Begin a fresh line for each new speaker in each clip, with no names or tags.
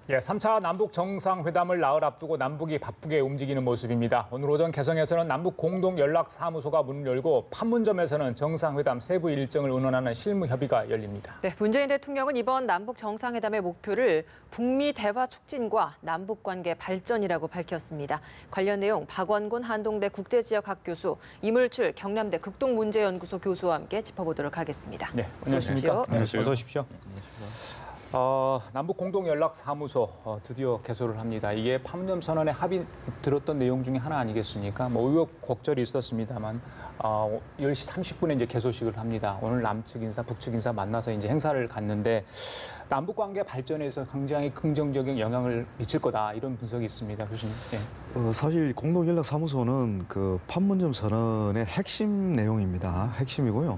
예, 3차 남북 정상회담을 나흘 앞두고 남북이 바쁘게 움직이는 모습입니다. 오늘 오전 개성에서는 남북 공동연락사무소가 문을 열고 판문점에서는 정상회담 세부 일정을 의논하는 실무협의가 열립니다.
네, 문재인 대통령은 이번 남북 정상회담의 목표를 북미 대화 촉진과 남북 관계 발전이라고 밝혔습니다. 관련 내용 박원곤 한동대 국제지역학 교수, 이물출 경남대 극동문제연구소 교수와 함께 짚어보도록 하겠습니다.
네, 안녕하십니까?
안녕하세요.
어서 오십시오. 남북 공동연락사무소 드디어 개소를 합니다. 이게 판문점 선언에 합의 들었던 내용 중에 하나 아니겠습니까? 우여곡절이 있었습니다만 10시 30분에 이제 개소식을 합니다. 오늘 남측 인사, 북측 인사 만나서 이제 행사를 갔는데 남북 관계 발전에서 굉장히 긍정적인 영향을 미칠 거다 이런 분석이 있습니다, 교수님. 네.
사실 공동연락사무소는 그 판문점 선언의 핵심 내용입니다. 핵심이고요.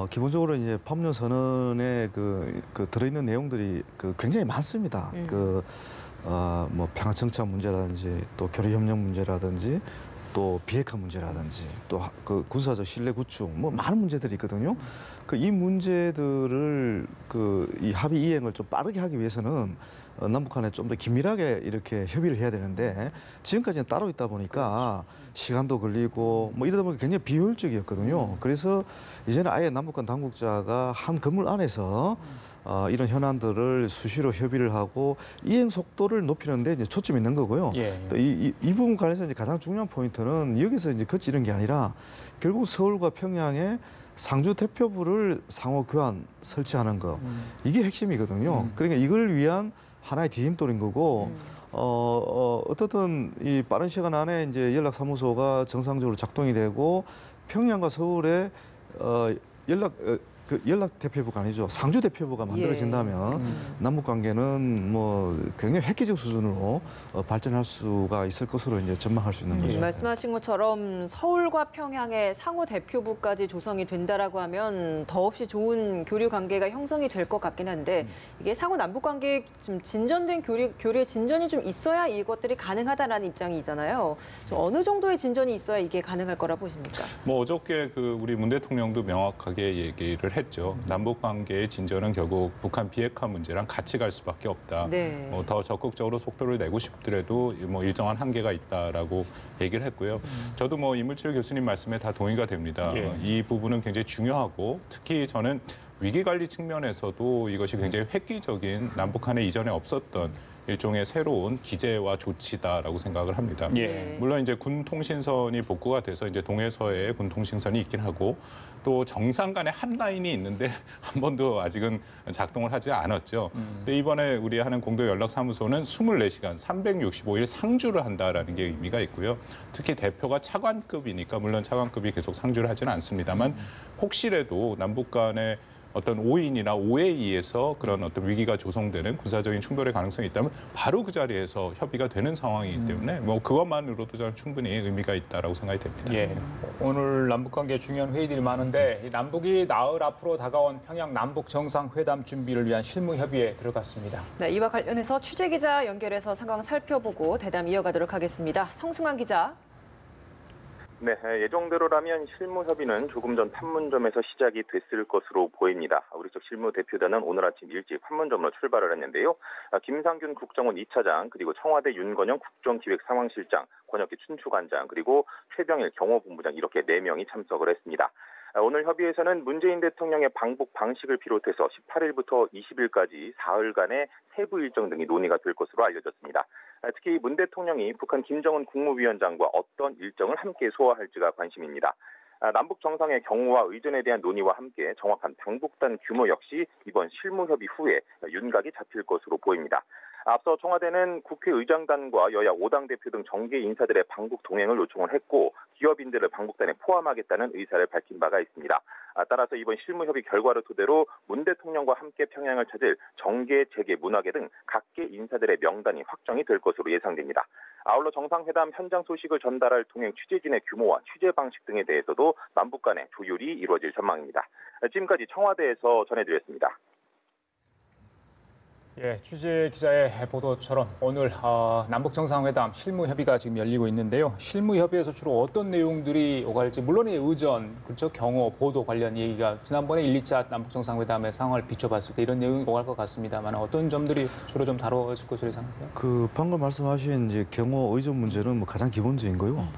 기본적으로 이제 판문점 선언에 그 들어있는 내용들이 굉장히 많습니다. 뭐 평화 정착 문제라든지 또 교류 협력 문제라든지 또 비핵화 문제라든지 또 그 군사적 신뢰 구축 뭐 많은 문제들이 있거든요. 이 문제들을 이 합의 이행을 좀 빠르게 하기 위해서는 남북 간에 좀 더 긴밀하게 이렇게 협의를 해야 되는데 지금까지는 따로 있다 보니까 시간도 걸리고 뭐 이러다 보니까 굉장히 비효율적이었거든요. 그래서 이제는 아예 남북 간 당국자가 한 건물 안에서 이런 현안들을 수시로 협의를 하고 이행 속도를 높이는 데 이제 초점이 있는 거고요.
예.
또 이 부분 관련해서 이제 가장 중요한 포인트는 여기서 이제 그치는 게 아니라 결국 서울과 평양에 상주 대표부를 상호 교환 설치하는 거 이게 핵심이거든요. 그러니까 이걸 위한 하나의 디딤돌인 거고 어떻든 이 빠른 시간 안에 이제 연락사무소가 정상적으로 작동이 되고 평양과 서울에 연락 대표부가 아니죠. 상주 대표부가 만들어진다면 남북 관계는 뭐 굉장히 획기적 수준으로 발전할 수가 있을 것으로 이제 전망할 수 있는 거죠.
말씀하신 것처럼 서울과 평양의 상호 대표부까지 조성이 된다라고 하면 더없이 좋은 교류 관계가 형성이 될 것 같긴 한데 이게 상호 남북 관계 좀 진전된 교류의 진전이 좀 있어야 이것들이 가능하다라는 입장이잖아요. 어느 정도의 진전이 있어야 이게 가능할 거라 보십니까?
뭐 어저께 우리 문 대통령도 명확하게 얘기를 했죠. 남북 관계의 진전은 결국 북한 비핵화 문제랑 같이 갈 수밖에 없다.
네.
더 적극적으로 속도를 내고 싶더라도 뭐 일정한 한계가 있다라고 얘기를 했고요. 저도 뭐 이물철 교수님 말씀에 다 동의가 됩니다.
예.
이 부분은 굉장히 중요하고 특히 저는 위기 관리 측면에서도 이것이 굉장히 획기적인 남북한에 이전에 없었던 일종의 새로운 기제와 조치다라고 생각을 합니다.
예.
물론 이제 군 통신선이 복구가 돼서 이제 동해서에 군 통신선이 있긴 하고 또 정상 간에 한 라인이 있는데 한 번도 아직은 작동을 하지 않았죠. 근데 이번에 우리 하는 공동연락사무소는 24시간 365일 상주를 한다라는 게 의미가 있고요. 특히 대표가 차관급이니까 물론 차관급이 계속 상주를 하지는 않습니다만 혹시라도 남북 간에 어떤 오인이나 오해에 의해서 그런 어떤 위기가 조성되는 군사적인 충돌의 가능성이 있다면 바로 그 자리에서 협의가 되는 상황이기 때문에 뭐 그것만으로도 저는 충분히 의미가 있다라고 생각이 됩니다.
예. 오늘 남북 관계 중요한 회의들이 많은데 남북이 나흘 앞으로 다가온 평양 남북 정상회담 준비를 위한 실무 협의에 들어갔습니다.
네, 이와 관련해서 취재 기자 연결해서 상황 살펴보고 대담 이어가도록 하겠습니다. 성승환 기자.
네, 예정대로라면 실무 협의는 조금 전 판문점에서 시작이 됐을 것으로 보입니다. 우리 쪽 실무 대표단은 오늘 아침 일찍 판문점으로 출발을 했는데요. 김상균 국정원 2차장, 그리고 청와대 윤건영 국정기획상황실장, 권혁기 춘추관장, 그리고 최병일 경호본부장 이렇게 4명이 참석을 했습니다. 오늘 협의에서는 문재인 대통령의 방북 방식을 비롯해서 18일부터 20일까지 사흘간의 세부 일정 등이 논의가 될 것으로 알려졌습니다. 특히 문 대통령이 북한 김정은 국무위원장과 어떤 일정을 함께 소화할지가 관심입니다. 남북 정상의 경우와 의전에 대한 논의와 함께 정확한 방북단 규모 역시 이번 실무협의 후에 윤곽이 잡힐 것으로 보입니다. 앞서 청와대는 국회의장단과 여야 5당 대표 등 정계 인사들의 방북 동행을 요청을 했고 기업인들을 방북단에 포함하겠다는 의사를 밝힌 바가 있습니다. 따라서 이번 실무협의 결과를 토대로 문 대통령과 함께 평양을 찾을 정계, 재계, 문화계 등 각계 인사들의 명단이 확정이 될 것으로 예상됩니다. 아울러 정상회담 현장 소식을 전달할 동행 취재진의 규모와 취재 방식 등에 대해서도 남북 간의 조율이 이루어질 전망입니다. 지금까지 청와대에서 전해드렸습니다.
예, 취재 기자의 보도처럼 오늘 남북 정상회담 실무 협의가 지금 열리고 있는데요. 실무 협의에서 주로 어떤 내용들이 오갈지 물론 이 의전, 그렇죠, 경호, 보도 관련 얘기가 지난번에 1, 2차 남북 정상회담의 상황을 비춰봤을 때 이런 내용이 오갈 것 같습니다만 어떤 점들이 주로 좀 다뤄질 것으로 예상하세요?
그 방금 말씀하신 이제 경호 의전 문제는 뭐 가장 기본적인 거요.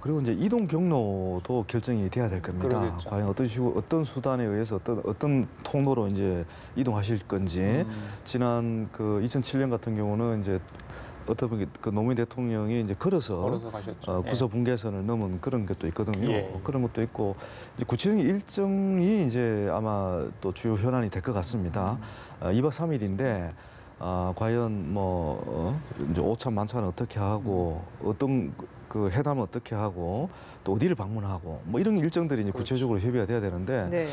그리고 이제 이동 경로도 결정이 돼야 될 겁니다.
그러겠죠.
과연 어떤 식으로 어떤 수단에 의해서 어떤 통로로 이제 이동하실 건지. 지난 그 2007년 같은 경우는 이제 어떤 그 노무현 대통령이 이제 걸어서
가셨죠.
구서 분계선을 넘은 그런 것도 있거든요.
예.
그런 것도 있고 이제 구체적인 일정이 이제 아마 또 주요 현안이 될 것 같습니다. 2박 3일인데 과연 뭐 이제 오찬 만찬은 어떻게 하고 어떤 그 회담은 어떻게 하고 또 어디를 방문하고 뭐 이런 일정들이 이제 구체적으로 협의가 돼야 되는데
네.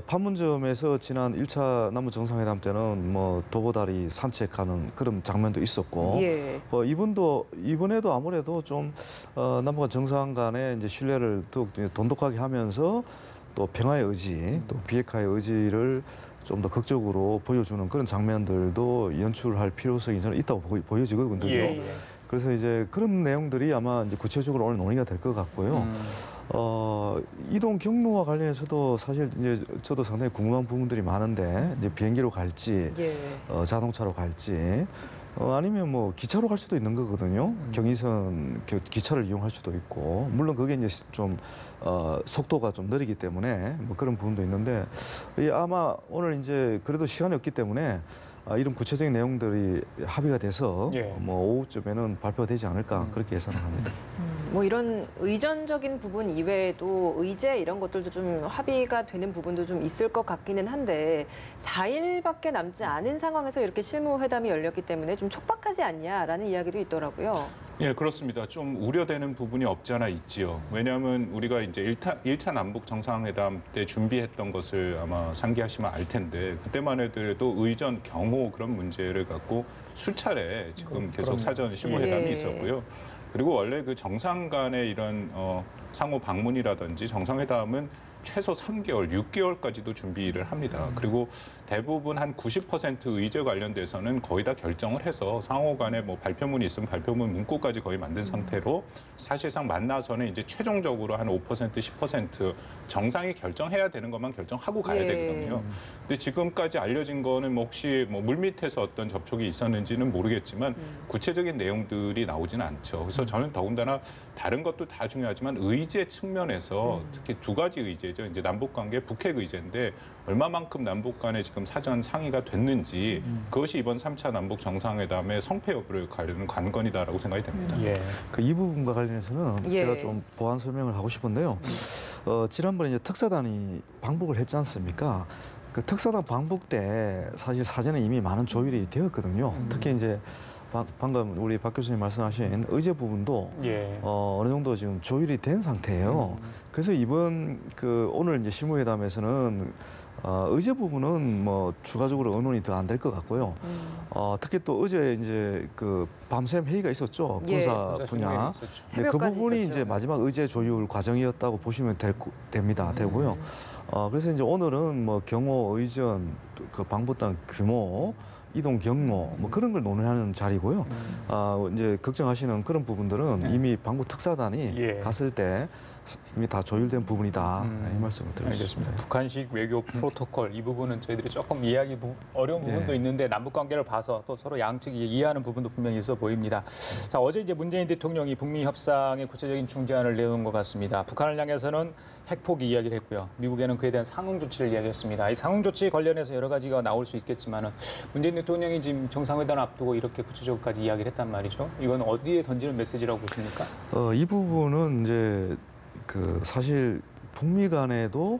판문점에서 지난 1차 남북 정상회담 때는 뭐 도보다리 산책하는 그런 장면도 있었고
예.
이번에도 아무래도 좀 남북 정상 간의 이제 신뢰를 더욱 이제 돈독하게 하면서 또 평화의 의지, 또 비핵화의 의지를 좀 더 극적으로 보여주는 그런 장면들도 연출할 필요성이 저는 있다고 보여지거든요.
예, 예.
그래서 이제 그런 내용들이 아마 이제 구체적으로 오늘 논의가 될 것 같고요. 이동 경로와 관련해서도 사실 이제 저도 상당히 궁금한 부분들이 많은데 이제 비행기로 갈지,
예.
자동차로 갈지, 아니면 뭐 기차로 갈 수도 있는 거거든요. 경의선 기차를 이용할 수도 있고, 물론 그게 이제 좀 속도가 좀 느리기 때문에 뭐 그런 부분도 있는데 아마 오늘 이제 그래도 시간이 없기 때문에. 이런 구체적인 내용들이 합의가 돼서
예.
뭐 오후쯤에는 발표가 되지 않을까 그렇게 예상을 합니다.
뭐 이런 의전적인 부분 이외에도 의제 이런 것들도 좀 합의가 되는 부분도 좀 있을 것 같기는 한데 4일밖에 남지 않은 상황에서 이렇게 실무회담이 열렸기 때문에 좀 촉박하지 않냐라는 이야기도 있더라고요.
예, 그렇습니다. 좀 우려되는 부분이 없지 않아 있지요. 왜냐하면 우리가 이제 1차 남북 정상회담 때 준비했던 것을 아마 상기하시면 알 텐데 그때만 해도 의전, 경호 그런 문제를 갖고 수차례 지금 계속 사전 실무회담이
예.
있었고요. 그리고 원래 그 정상 간의 이런 상호 방문이라든지 정상회담은 최소 3개월, 6개월까지도 준비를 합니다. 그리고 대부분 한 90% 의제 관련돼서는 거의 다 결정을 해서 상호 간에 뭐 발표문이 있으면 발표문 문구까지 거의 만든 상태로 사실상 만나서는 이제 최종적으로 한 5%, 10% 정상이 결정해야 되는 것만 결정하고 가야
예.
되거든요. 근데 지금까지 알려진 거는 뭐 혹시 뭐 물밑에서 어떤 접촉이 있었는지는 모르겠지만 구체적인 내용들이 나오지는 않죠. 그래서 저는 더군다나 다른 것도 다 중요하지만 의제 측면에서 특히 두 가지 의제죠. 이제 남북 관계 북핵 의제인데 얼마만큼 남북 간에 지금 사전 상의가 됐는지 그것이 이번 3차 남북 정상회담의 성패 여부를 가르는 관건이다라고 생각이 됩니다.
예.
이 부분과 관련해서는
예.
제가 좀 보완 설명을 하고 싶은데요. 지난번에 이제 특사단이 방북을 했지 않습니까? 그 특사단 방북 때 사실 사전에 이미 많은 조율이 되었거든요. 특히 이제 방금 우리 박 교수님 말씀하신 의제 부분도
예.
어느 정도 지금 조율이 된 상태예요. 그래서 이번 오늘 이제 실무회담에서는 의제 부분은 뭐 추가적으로 의논이 더 안 될 것 같고요. 특히 또 어제 이제 그 밤샘 회의가 있었죠.
예.
군사 분야. 네, 그
새벽까지
부분이
있었죠.
이제 마지막 의제 조율 과정이었다고 보시면 되고요. 그래서 이제 오늘은 뭐 경호 의전, 그 방북단 규모, 이동 경로 뭐 그런 걸 논의하는 자리고요. 이제 걱정하시는 그런 부분들은 이미 방북 특사단이
예.
갔을 때 이미 다 조율된 부분이다. 이 말씀을 드리겠습니다.
알겠습니다. 북한식 외교 프로토콜 이 부분은 저희들이 조금 이해하기 어려운 부분도
예.
있는데 남북 관계를 봐서 또 서로 양측이 이해하는 부분도 분명히 있어 보입니다. 자, 어제 이제 문재인 대통령이 북미 협상에 구체적인 중재안을 내놓은 것 같습니다. 북한을 향해서는 핵포기 이야기를 했고요. 미국에는 그에 대한 상응 조치를 이야기했습니다. 이 상응 조치 관련해서 여러 가지가 나올 수 있겠지만은 문재인 대통령이 지금 정상회담을 앞두고 이렇게 구체적으로까지 이야기를 했단 말이죠. 이건 어디에 던지는 메시지라고 보십니까?
이 부분은 이제 사실 북미 간에도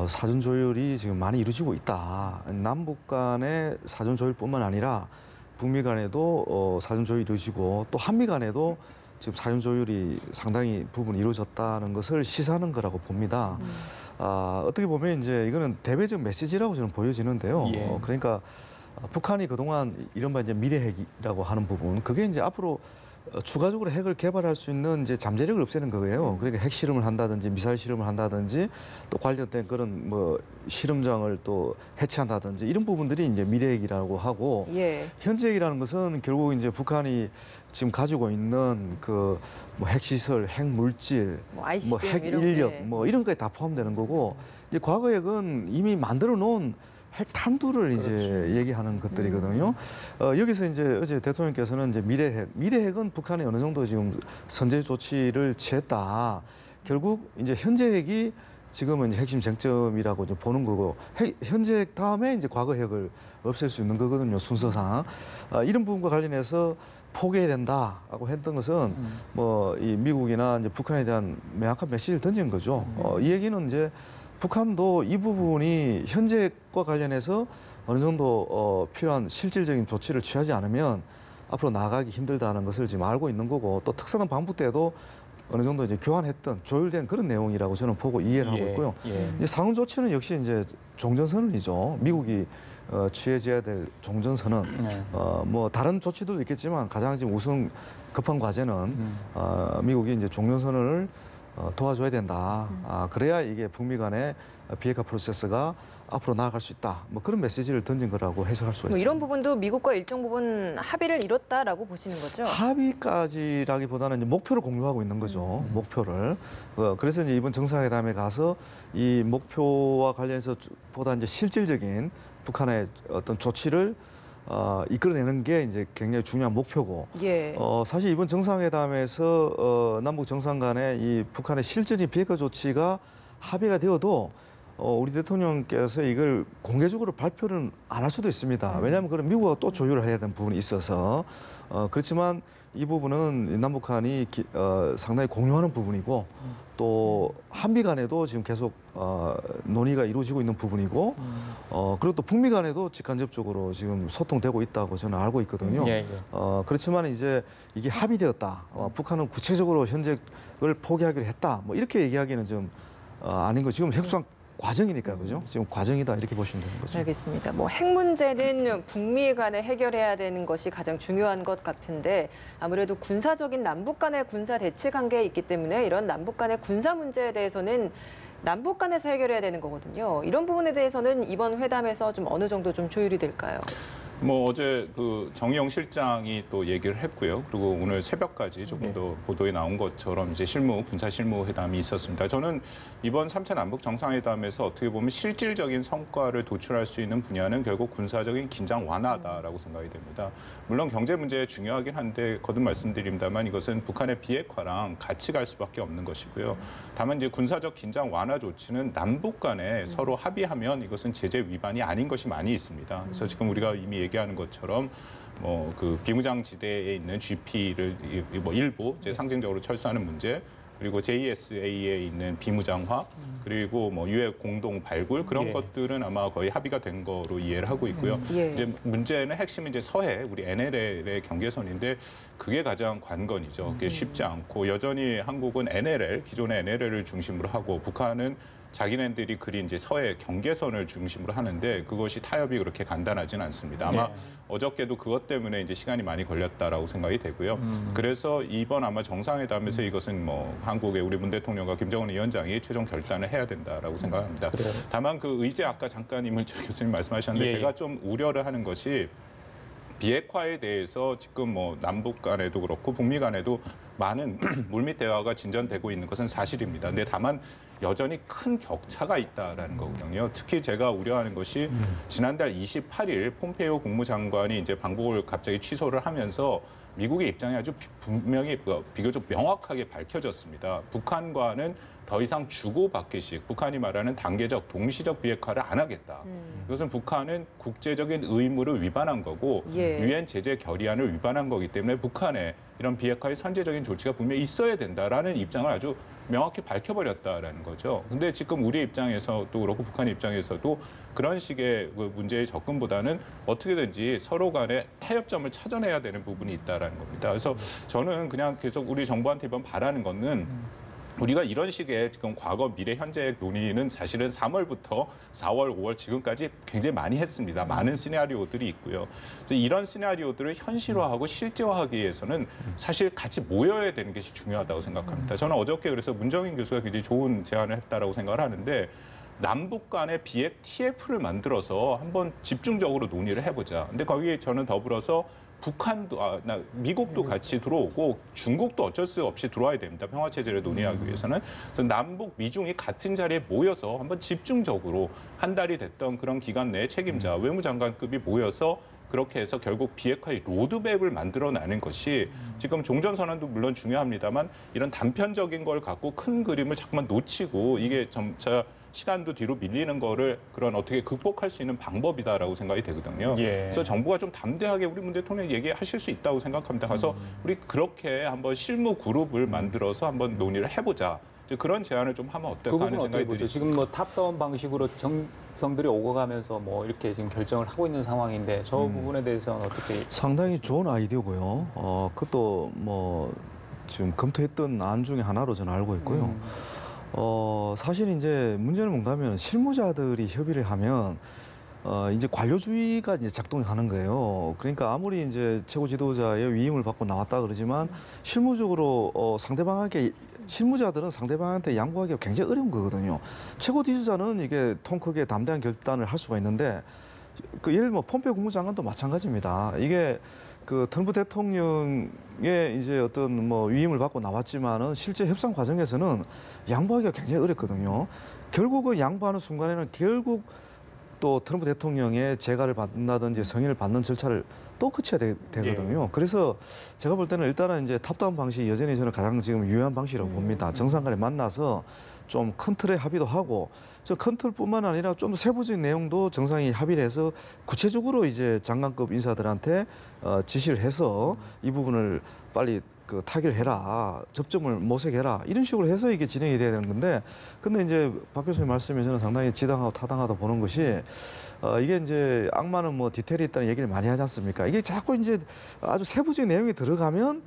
사전 조율이 지금 많이 이루어지고 있다. 남북 간의 사전 조율뿐만 아니라 북미 간에도 사전 조율이 이루어지고 또 한미 간에도 지금 사전 조율이 상당히 부분 이루어졌다는 것을 시사하는 거라고 봅니다. 어떻게 보면 이제 이거는 대외적 메시지라고 저는 보여지는데요.
예.
그러니까 북한이 그동안 이른바 이제 미래핵이라고 하는 부분, 그게 이제 앞으로 추가적으로 핵을 개발할 수 있는 이제 잠재력을 없애는 거예요. 그러니까 핵 실험을 한다든지 미사일 실험을 한다든지 또 관련된 그런 뭐 실험장을 또 해체한다든지 이런 부분들이 이제 미래핵이라고 하고
예.
현재핵이라는 것은 결국 이제 북한이 지금 가지고 있는 그 뭐 핵시설, 핵물질,
뭐
뭐
ICBM
핵
이런
인력,
게.
뭐 이런 거에 다 포함되는 거고 이제 과거 핵은 이미 만들어 놓은 핵탄두를 이제 얘기하는 것들이거든요. 여기서 이제 어제 대통령께서는 이제 미래핵은 북한이 어느 정도 지금 선제 조치를 취했다. 결국 이제 현재 핵이 지금은 이제 핵심 쟁점이라고 이제 보는 거고 현재 핵 다음에 이제 과거 핵을 없앨 수 있는 거거든요, 순서상. 이런 부분과 관련해서 포기해야 된다라고 했던 것은 뭐 이 미국이나 이제 북한에 대한 명확한 메시지를 던진 거죠. 이 얘기는 이제 북한도 이 부분이 현재과 관련해서 어느 정도 필요한 실질적인 조치를 취하지 않으면 앞으로 나아가기 힘들다는 것을 지금 알고 있는 거고 또 특사단 방북 때도 어느 정도 이제 교환했던 조율된 그런 내용이라고 저는 보고 이해를 하고 있고요. 이제 상응 조치는 역시 이제 종전선언이죠. 미국이 취해져야 될 종전선언. 뭐 다른 조치들도 있겠지만 가장 지금 우선 급한 과제는 미국이 이제 종전선언을 도와줘야 된다. 그래야 이게 북미 간의 비핵화 프로세스가 앞으로 나아갈 수 있다. 뭐 그런 메시지를 던진 거라고 해석할 수가
뭐
있죠.
이런 부분도 미국과 일정 부분 합의를 이뤘다라고 보시는 거죠?
합의까지라기보다는 이제 목표를 공유하고 있는 거죠. 목표를. 그래서 이제 이번 정상회담에 가서 이 목표와 관련해서 보다 이제 실질적인 북한의 어떤 조치를 이끌어내는 게 이제 굉장히 중요한 목표고.
예.
사실 이번 정상회담에서 남북 정상 간의 이 북한의 실질적인 비핵화 조치가 합의가 되어도 우리 대통령께서 이걸 공개적으로 발표는 안 할 수도 있습니다. 왜냐하면 그런 미국과 또 조율을 해야 되는 부분이 있어서 그렇지만 이 부분은 남북한이 상당히 공유하는 부분이고 또 한미 간에도 지금 계속 논의가 이루어지고 있는 부분이고 그리고 또 북미 간에도 직간접적으로 지금 소통되고 있다고 저는 알고 있거든요. 그렇지만 이제 이게 합의되었다. 북한은 구체적으로 현재를 포기하기로 했다. 뭐 이렇게 얘기하기는 좀 아닌 거. 지금 협상 과정이니까 그죠? 지금 과정이다 이렇게 보시면 되는 거죠.
알겠습니다. 뭐 핵 문제는 북미 간에 해결해야 되는 것이 가장 중요한 것 같은데 아무래도 군사적인 남북 간의 군사 대치 관계에 있기 때문에 이런 남북 간의 군사 문제에 대해서는 남북 간에서 해결해야 되는 거거든요. 이런 부분에 대해서는 이번 회담에서 좀 어느 정도 좀 조율이 될까요?
뭐 어제 그 정의용 실장이 또 얘기를 했고요. 그리고 오늘 새벽까지 조금 더 보도에 나온 것처럼 이제 군사 실무 회담이 있었습니다. 저는 이번 3차 남북 정상회담에서 어떻게 보면 실질적인 성과를 도출할 수 있는 분야는 결국 군사적인 긴장 완화다라고 생각이 됩니다. 물론 경제 문제 중요하긴 한데 거듭 말씀드립니다만 이것은 북한의 비핵화랑 같이 갈 수밖에 없는 것이고요. 다만 이제 군사적 긴장 완화 조치는 남북 간에 서로 합의하면 이것은 제재 위반이 아닌 것이 많이 있습니다. 그래서 지금 우리가 이미 얘기하는 것처럼 뭐 그 비무장지대에 있는 GP를 뭐 일부 이제 상징적으로 철수하는 문제, 그리고 JSA에 있는 비무장화, 그리고 뭐 유해 공동 발굴 그런 것들은 아마 거의 합의가 된 거로 이해를 하고 있고요. 이제 문제는 핵심은 이제 서해 우리 NLL의 경계선인데 그게 가장 관건이죠. 그게 쉽지 않고 여전히 한국은 기존의 NLL을 중심으로 하고 북한은 자기네들이 그린 이제 서해 경계선을 중심으로 하는데 그것이 타협이 그렇게 간단하지는 않습니다. 아마 어저께도 그것 때문에 이제 시간이 많이 걸렸다라고 생각이 되고요. 그래서 이번 아마 정상회담에서 이것은 뭐 한국의 우리 문 대통령과 김정은 위원장이 최종 결단을 해야 된다라고 생각합니다. 다만 그 의제 아까 잠깐 이물철 교수님 말씀하셨는데 제가 좀 우려를 하는 것이 비핵화에 대해서 지금 뭐 남북 간에도 그렇고 북미 간에도 많은 물밑 대화가 진전되고 있는 것은 사실입니다. 근데 다만 여전히 큰 격차가 있다라는 거거든요. 특히 제가 우려하는 것이 지난달 28일 폼페이오 국무장관이 이제 방북을 갑자기 취소를 하면서 미국의 입장이 아주 분명히 비교적 명확하게 밝혀졌습니다. 북한과는 더 이상 주고받기식, 북한이 말하는 단계적, 동시적 비핵화를 안 하겠다. 이것은 북한은 국제적인 의무를 위반한 거고 유엔 제재 결의안을 위반한 거기 때문에 북한의 이런 비핵화의 선제적인 조치가 분명히 있어야 된다라는 입장을 아주 명확히 밝혀버렸다라는 거죠. 근데 지금 우리 입장에서도 그렇고 북한 입장에서도 그런 식의 문제의 접근보다는 어떻게든지 서로 간에 타협점을 찾아내야 되는 부분이 있다라는 겁니다. 그래서 저는 그냥 계속 우리 정부한테 이번 바라는 거는 우리가 이런 식의 지금 과거, 미래, 현재의 논의는 사실은 3월부터 4월, 5월 지금까지 굉장히 많이 했습니다. 많은 시나리오들이 있고요. 이런 시나리오들을 현실화하고 실제화하기 위해서는 사실 같이 모여야 되는 것이 중요하다고 생각합니다. 저는 어저께 그래서 문정인 교수가 굉장히 좋은 제안을 했다라고 생각을 하는데 남북 간의 비핵 TF를 만들어서 한번 집중적으로 논의를 해보자. 근데 거기에 저는 더불어서 북한도, 미국도 같이 들어오고 중국도 어쩔 수 없이 들어와야 됩니다. 평화 체제를 논의하기 위해서는. 그래서 남북, 미중이 같은 자리에 모여서 한번 집중적으로 한 달이 됐던 그런 기간 내에 책임자, 외무장관급이 모여서 그렇게 해서 결국 비핵화의 로드맵을 만들어내는 것이 지금 종전선언도 물론 중요합니다만 이런 단편적인 걸 갖고 큰 그림을 자꾸만 놓치고 이게 점차 시간도 뒤로 밀리는 거를 그런 어떻게 극복할 수 있는 방법이다라고 생각이 되거든요.
예.
그래서 정부가 좀 담대하게 우리 문 대통령 얘기하실 수 있다고 생각합니다. 그래서 우리 그렇게 한번 실무 그룹을 만들어서 한번 논의를 해보자. 이제 그런 제안을 좀 하면
그
어떨까 하는
부분은 어떻게
생각이
보세요?
들이
지금 뭐 탑다운 방식으로 정성들이 오가면서 뭐 이렇게 지금 결정을 하고 있는 상황인데 저 부분에 대해서는 어떻게
상당히 좋은 아이디어고요. 그것도 뭐 지금 검토했던 안 중에 하나로 저는 알고 있고요. 사실 이제 문제는 뭔가 하면 실무자들이 협의를 하면 이제 관료주의가 이제 작동하는 거예요. 그러니까 아무리 이제 최고 지도자의 위임을 받고 나왔다 그러지만 실무적으로 상대방에게 실무자들은 상대방한테 양보하기가 굉장히 어려운 거거든요. 최고 지도자는 이게 통 크게 담대한 결단을 할 수가 있는데 그 예를 뭐 폼페이오 국무장관도 마찬가지입니다. 이게 그 트럼프 대통령의 이제 어떤 뭐 위임을 받고 나왔지만은 실제 협상 과정에서는 양보하기가 굉장히 어렵거든요. 결국은 양보하는 순간에는 결국 또 트럼프 대통령의 재가를 받는다든지 승인을 받는 절차를 또 거쳐야 되거든요. 그래서 제가 볼 때는 일단은 이제 탑다운 방식이 여전히 저는 가장 지금 유효한 방식이라고 봅니다. 정상 간에 만나서 좀 큰 틀의 합의도 하고 저 큰 틀뿐만 아니라 좀 더 세부적인 내용도 정상이 합의를 해서 구체적으로 이제 장관급 인사들한테 지시를 해서 이 부분을 빨리 그 타결해라, 접점을 모색해라 이런 식으로 해서 이게 진행이 돼야 되는 건데, 근데 이제 박 교수님 말씀에 저는 상당히 지당하고 타당하다 보는 것이 이게 이제 악마는 뭐 디테일이 있다는 얘기를 많이 하지 않습니까? 이게 자꾸 이제 아주 세부적인 내용이 들어가면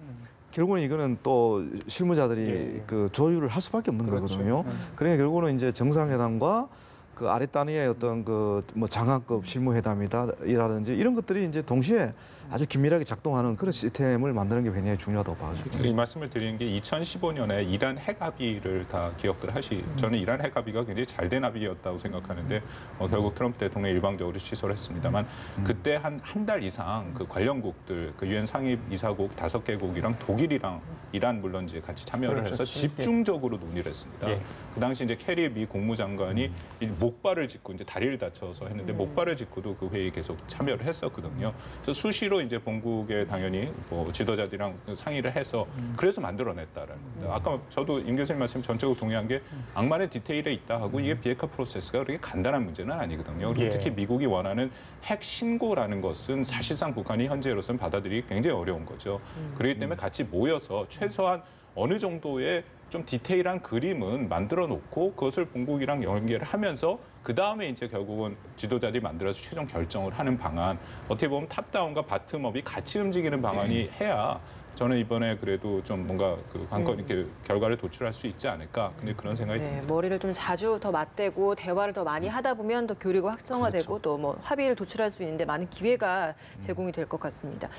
결국은 이거는 또 실무자들이 그 조율을 할 수밖에 없는 거거든요. 그러니까 결국은 이제 정상회담과 그 아래 단위의 어떤 그 뭐 장관급 실무회담이라든지 이런 것들이 이제 동시에 아주 긴밀하게 작동하는 그런 시스템을 만드는 게 굉장히 중요하다고 봐집니다.
이 말씀을 드리는 게 2015년에 이란 핵 합의를 다 기억들 저는 이란 핵 합의가 굉장히 잘된 합의였다고 생각하는데 결국 트럼프 대통령이 일방적으로 취소를 했습니다만 그때 한 달 이상 그 관련국들 그 유엔 상임 이사국 5개국이랑 독일이랑 이란 물론 이제 같이 참여를 해서 집중적으로 논의를 했습니다. 그 당시 이제 캐리 미 국무장관이 목발을 짚고 이제 다리를 다쳐서 했는데 목발을 짚고도 그 회의에 계속 참여를 했었거든요. 그래서 수시로 이제 본국에 당연히 뭐 지도자들이랑 상의를 해서 그래서 만들어냈다라는 겁니다. 아까 저도 임 교수님 말씀 전적으로 동의한 게 악마의 디테일에 있다 하고 이게 비핵화 프로세스가 그렇게 간단한 문제는 아니거든요. 그리고 특히 미국이 원하는 핵 신고라는 것은 사실상 북한이 현재로서는 받아들이기 굉장히 어려운 거죠. 그렇기 때문에 같이 모여서 최소한 어느 정도의 좀 디테일한 그림은 만들어 놓고 그것을 본국이랑 연계를 하면서 그 다음에 이제 결국은 지도자들이 만들어서 최종 결정을 하는 방안, 어떻게 보면 탑다운과 바텀업이 같이 움직이는 방안이 해야 저는 이번에 그래도 좀 뭔가 그 관건 있게 결과를 도출할 수 있지 않을까. 근데 그런 생각이 듭니다.
머리를 좀 자주 더 맞대고 대화를 더 많이 하다 보면 더 교류가 확정화되고 또 뭐 합의를 도출할 수 있는데 많은 기회가 제공이 될 것 같습니다.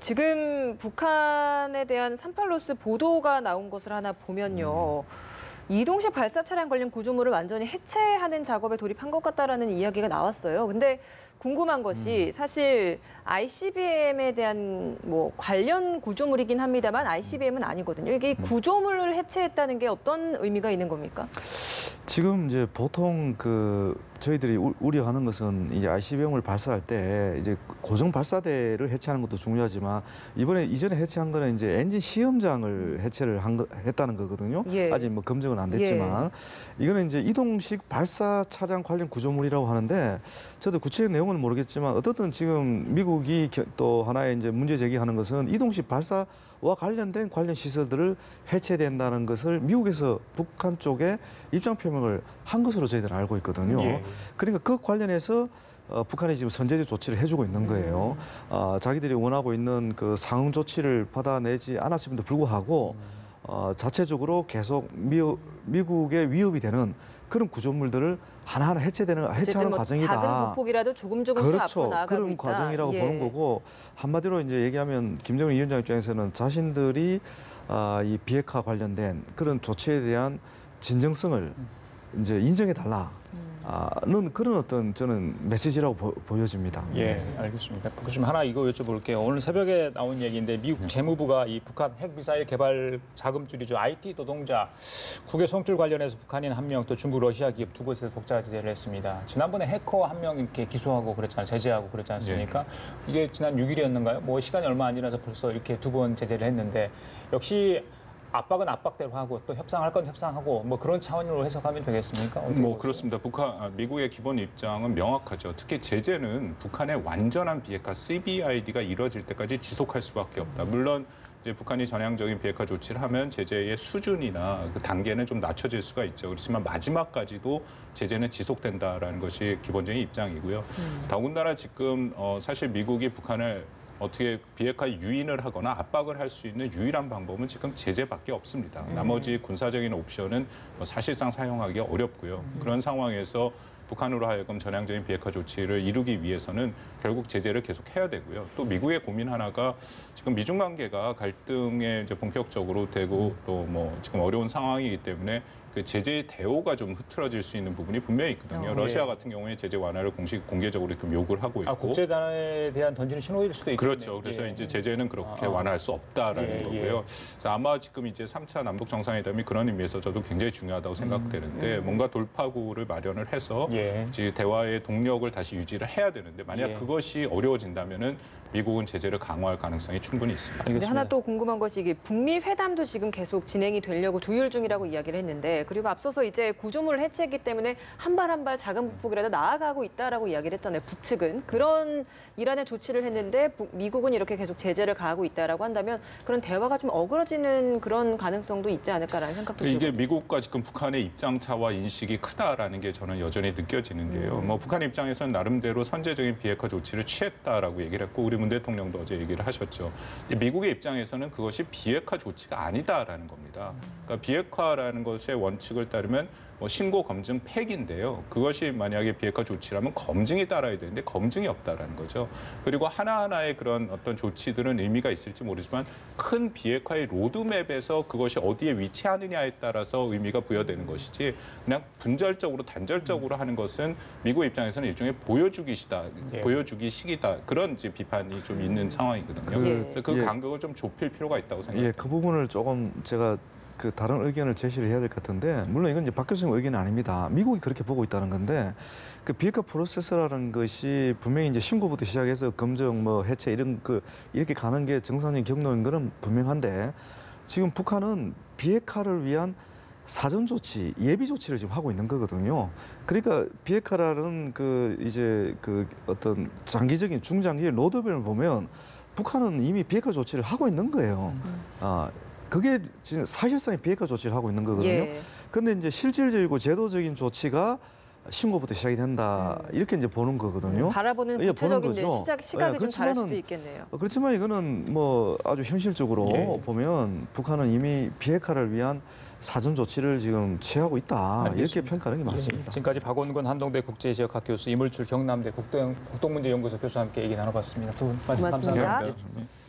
지금 북한에 대한 38로스 보도가 나온 것을 하나 보면요. 이동식 발사 차량 관련 구조물을 완전히 해체하는 작업에 돌입한 것 같다라는 이야기가 나왔어요. 근데 궁금한 것이 사실 ICBM에 대한 뭐 관련 구조물이긴 합니다만 ICBM은 아니거든요. 이게 구조물을 해체했다는 게 어떤 의미가 있는 겁니까?
지금 이제 보통 그 저희들이 우려하는 것은 이제 ICBM을 발사할 때 이제 고정 발사대를 해체하는 것도 중요하지만 이전에 해체한 거는 이제 엔진 시험장을 해체를 했다는 거거든요. 아직 뭐 검증은 안 됐지만 이거는 이제 이동식 발사 차량 관련 구조물이라고 하는데 저도 구체적인 내용은 모르겠지만 어떻든 지금 미국이 또 하나의 이제 문제 제기하는 것은 이동식 발사와 관련된 관련 시설들을 해체된다는 것을 미국에서 북한 쪽에 입장 표명을 한 것으로 저희들은 알고 있거든요. 그러니까 그 관련해서 북한이 지금 선제적 조치를 해주고 있는 거예요. 자기들이 원하고 있는 그 상응 조치를 받아내지 않았음에도 불구하고 자체적으로 계속 미국의 위협이 되는 그런 구조물들을 하나하나 해체하는
어쨌든 뭐
과정이다.
작은 부폭이라도 조금씩
그렇죠.
앞으로 나아가고
그런
있다.
과정이라고
예.
보는 거고 한마디로 이제 얘기하면 김정은 위원장 입장에서는 자신들이 이 비핵화 관련된 그런 조치에 대한 진정성을 이제 인정해 달라는 그런 어떤 저는 메시지라고 보여집니다.
예, 알겠습니다. 교수님 하나 이거 여쭤볼게요. 오늘 새벽에 나온 얘기인데 미국 재무부가 이 북한 핵미사일 개발 자금줄이죠. IT 노동자 국외 송출 관련해서 북한인 한 명 또 중국 러시아 기업 두 곳에서 독자 제재를 했습니다. 지난번에 해커 한 명 이렇게 기소하고 그랬잖아요. 제재하고 그랬지 않습니까? 이게 지난 6일이었는가요? 뭐 시간이 얼마 안 지나서 벌써 이렇게 두 번 제재를 했는데 역시 압박은 압박대로 하고 또 협상할 건 협상하고 뭐 그런 차원으로 해석하면 되겠습니까? 어떻게
뭐
보세요?
그렇습니다. 미국의 기본 입장은 명확하죠. 특히 제재는 북한의 완전한 비핵화 CBID가 이뤄질 때까지 지속할 수밖에 없다. 물론 이제 북한이 전향적인 비핵화 조치를 하면 제재의 수준이나 그 단계는 좀 낮춰질 수가 있죠. 그렇지만 마지막까지도 제재는 지속된다라는 것이 기본적인 입장이고요. 더군다나 지금 사실 미국이 북한을 어떻게 비핵화 유인을 하거나 압박을 할 수 있는 유일한 방법은 지금 제재밖에 없습니다. 나머지 군사적인 옵션은 사실상 사용하기 어렵고요. 그런 상황에서 북한으로 하여금 전향적인 비핵화 조치를 이루기 위해서는 결국 제재를 계속 해야 되고요. 또 미국의 고민 하나가 지금 미중 관계가 갈등에 이제 본격적으로 되고 또 뭐 지금 어려운 상황이기 때문에 그 제재의 대오가 좀 흐트러질 수 있는 부분이 분명히 있거든요. 러시아
예.
같은 경우에 제재 완화를 공개적으로 지금 요구를 하고 있고.
국제단에 대한 던지는 신호일 수도 있겠네요.
그렇죠. 그래서
예.
이제 제재는 그렇게 완화할 수 없다라는
예,
거고요. 그래서 아마 지금 이제 3차 남북 정상회담이 그런 의미에서 저도 굉장히 중요하다고 생각되는데 뭔가 돌파구를 마련을 해서
예.
이제 대화의 동력을 다시 유지를 해야 되는데 만약
예.
그것이 어려워진다면은 미국은 제재를 강화할 가능성이 충분히 있습니다.
근데
알겠습니다.
하나 또 궁금한 것이 이게 북미 회담도 지금 계속 진행이 되려고 조율 중이라고 이야기를 했는데 그리고 앞서서 이제 구조물을 해체했기 때문에 한 발 한 발 작은 부폭이라도 나아가고 있다라고 이야기를 했잖아요. 북측은 그런 이란의 조치를 했는데 미국은 이렇게 계속 제재를 가하고 있다라고 한다면 그런 대화가 좀 어그러지는 그런 가능성도 있지 않을까라는 생각도
이게
들거든요.
미국과 지금 북한의 입장 차와 인식이 크다라는 게 저는 여전히 느껴지는 게요. 뭐 북한 입장에서는 나름대로 선제적인 비핵화 조치를 취했다라고 얘기를 했고 우리 문 대통령도 어제 얘기를 하셨죠. 미국의 입장에서는 그것이 비핵화 조치가 아니다라는 겁니다. 그러니까 비핵화라는 것의 원칙을 따르면 뭐 신고 검증 팩인데요. 그것이 만약에 비핵화 조치라면 검증이 따라야 되는데 검증이 없다라는 거죠. 그리고 하나하나의 그런 어떤 조치들은 의미가 있을지 모르지만 큰 비핵화의 로드맵에서 그것이 어디에 위치하느냐에 따라서 의미가 부여되는 것이지 그냥 분절적으로 단절적으로 하는 것은 미국 입장에서는 일종의 보여주기시다,
예.
보여주기식이다 그런 이제 비판이 좀 있는 상황이거든요. 그래서 그
예.
간격을 좀 좁힐 필요가 있다고
예,
생각합니다.
그 부분을 조금 제가 그 다른 의견을 제시를 해야 될 것 같은데 물론 이건 이제 박 교수님 의견은 아닙니다. 미국이 그렇게 보고 있다는 건데 그 비핵화 프로세스라는 것이 분명히 이제 신고부터 시작해서 검증 뭐 해체 이런 이렇게 가는 게 정상적인 경로인 거는 분명한데 지금 북한은 비핵화를 위한 사전 조치, 예비 조치를 지금 하고 있는 거거든요. 그러니까 비핵화라는 이제 어떤 장기적인 중장기 로드맵을 보면 북한은 이미 비핵화 조치를 하고 있는 거예요. 그게 지금 사실상의 비핵화 조치를 하고 있는 거거든요.
예.
근데 이제 실질적이고 제도적인 조치가 신고부터 시작이 된다. 이렇게 이제 보는 거거든요.
바라보는
예,
구체적인
보는
이제
거죠.
시각이
예,
좀 다를 수도
그렇지만은
있겠네요.
그렇지만 이거는 뭐 아주 현실적으로
예.
보면 북한은 이미 비핵화를 위한 사전 조치를 지금 취하고 있다. 이렇게
알겠습니다.
평가하는 게 맞습니다.
지금까지 박원근 한동대 국제지역학 교수, 이물출 경남대 국동문제연구소 교수와 함께 얘기 나눠봤습니다. 두 분 말씀
고맙습니다.
감사합니다.
감사합니다.